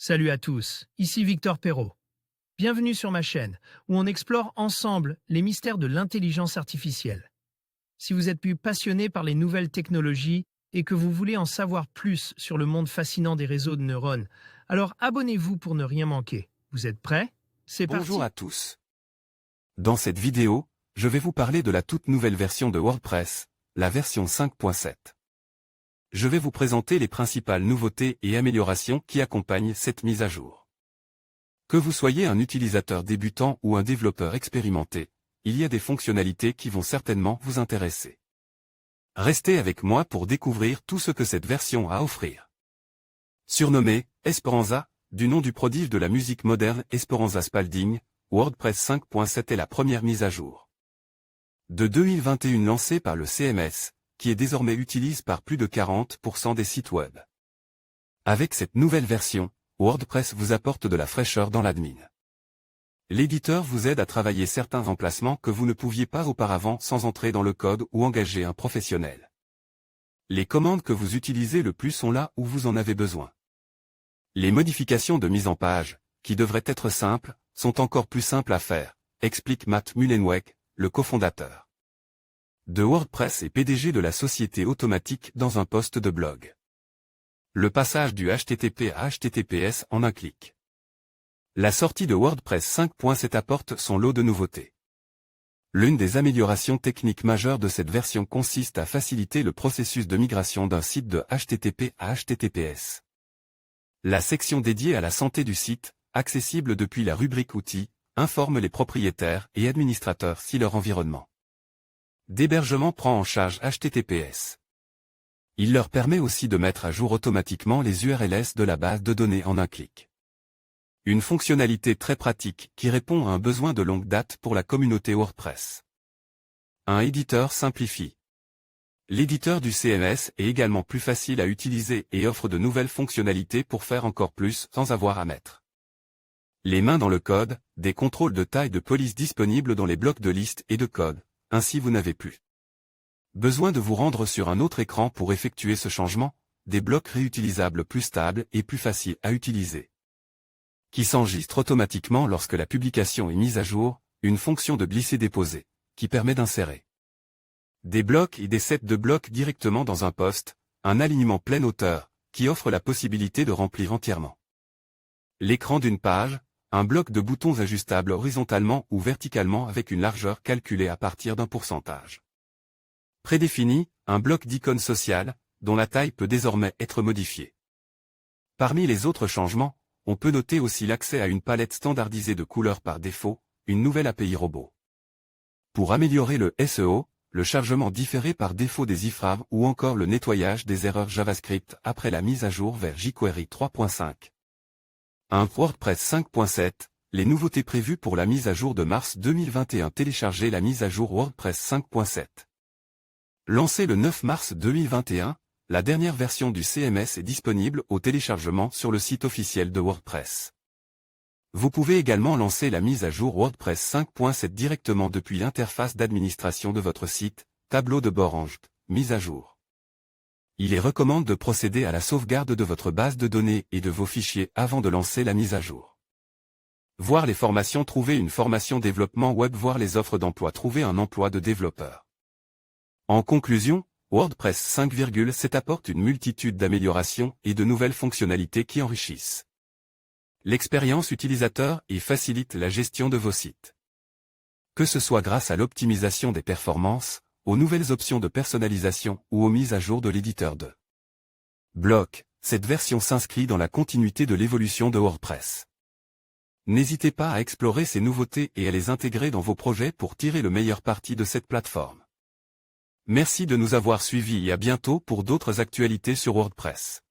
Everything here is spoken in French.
Salut à tous, ici Victor Perrault. Bienvenue sur ma chaîne, où on explore ensemble les mystères de l'intelligence artificielle. Si vous êtes plus passionné par les nouvelles technologies et que vous voulez en savoir plus sur le monde fascinant des réseaux de neurones, alors abonnez-vous pour ne rien manquer. Vous êtes prêts? C'est parti. Bonjour à tous. Dans cette vidéo, je vais vous parler de la toute nouvelle version de WordPress, la version 5.7. Je vais vous présenter les principales nouveautés et améliorations qui accompagnent cette mise à jour. Que vous soyez un utilisateur débutant ou un développeur expérimenté, il y a des fonctionnalités qui vont certainement vous intéresser. Restez avec moi pour découvrir tout ce que cette version a à offrir. Surnommé Esperanza, du nom du prodige de la musique moderne Esperanza Spalding, WordPress 5.7 est la première mise à jour de 2021 lancée par le CMS, qui est désormais utilisé par plus de 40% des sites web. Avec cette nouvelle version, WordPress vous apporte de la fraîcheur dans l'admin. L'éditeur vous aide à travailler certains emplacements que vous ne pouviez pas auparavant sans entrer dans le code ou engager un professionnel. Les commandes que vous utilisez le plus sont là où vous en avez besoin. Les modifications de mise en page, qui devraient être simples, sont encore plus simples à faire, explique Matt Mullenweg, le cofondateur de WordPress et PDG de la société automatique dans un post de blog. Le passage du HTTP à HTTPS en un clic. La sortie de WordPress 5.7 apporte son lot de nouveautés. L'une des améliorations techniques majeures de cette version consiste à faciliter le processus de migration d'un site de HTTP à HTTPS. La section dédiée à la santé du site, accessible depuis la rubrique Outils, informe les propriétaires et administrateurs si leur environnement d'hébergement prend en charge HTTPS. Il leur permet aussi de mettre à jour automatiquement les URLs de la base de données en un clic. Une fonctionnalité très pratique qui répond à un besoin de longue date pour la communauté WordPress. Un éditeur simplifie. L'éditeur du CMS est également plus facile à utiliser et offre de nouvelles fonctionnalités pour faire encore plus sans avoir à mettre les mains dans le code, des contrôles de taille de police disponibles dans les blocs de liste et de code, ainsi vous n'avez plus besoin de vous rendre sur un autre écran pour effectuer ce changement, des blocs réutilisables plus stables et plus faciles à utiliser, qui s'enregistrent automatiquement lorsque la publication est mise à jour, une fonction de glisser-déposer, qui permet d'insérer des blocs et des sets de blocs directement dans un post, un alignement pleine hauteur, qui offre la possibilité de remplir entièrement l'écran d'une page, un bloc de boutons ajustables horizontalement ou verticalement avec une largeur calculée à partir d'un pourcentage prédéfini, un bloc d'icônes sociales, dont la taille peut désormais être modifiée. Parmi les autres changements, on peut noter aussi l'accès à une palette standardisée de couleurs par défaut, une nouvelle API robot. Pour améliorer le SEO, le chargement différé par défaut des iframes ou encore le nettoyage des erreurs JavaScript après la mise à jour vers jQuery 3.5. Un WordPress 5.7, les nouveautés prévues pour la mise à jour de mars 2021. Téléchargez la mise à jour WordPress 5.7. Lancée le 9 mars 2021, la dernière version du CMS est disponible au téléchargement sur le site officiel de WordPress. Vous pouvez également lancer la mise à jour WordPress 5.7 directement depuis l'interface d'administration de votre site, tableau de bord en mise à jour. Il est recommandé de procéder à la sauvegarde de votre base de données et de vos fichiers avant de lancer la mise à jour. Voir les formations. Trouver une formation développement web. Voir les offres d'emploi. Trouver un emploi de développeur. En conclusion, WordPress 5.7 apporte une multitude d'améliorations et de nouvelles fonctionnalités qui enrichissent l'expérience utilisateur et facilitent la gestion de vos sites. Que ce soit grâce à l'optimisation des performances, aux nouvelles options de personnalisation ou aux mises à jour de l'éditeur de blocs, cette version s'inscrit dans la continuité de l'évolution de WordPress. N'hésitez pas à explorer ces nouveautés et à les intégrer dans vos projets pour tirer le meilleur parti de cette plateforme. Merci de nous avoir suivis et à bientôt pour d'autres actualités sur WordPress.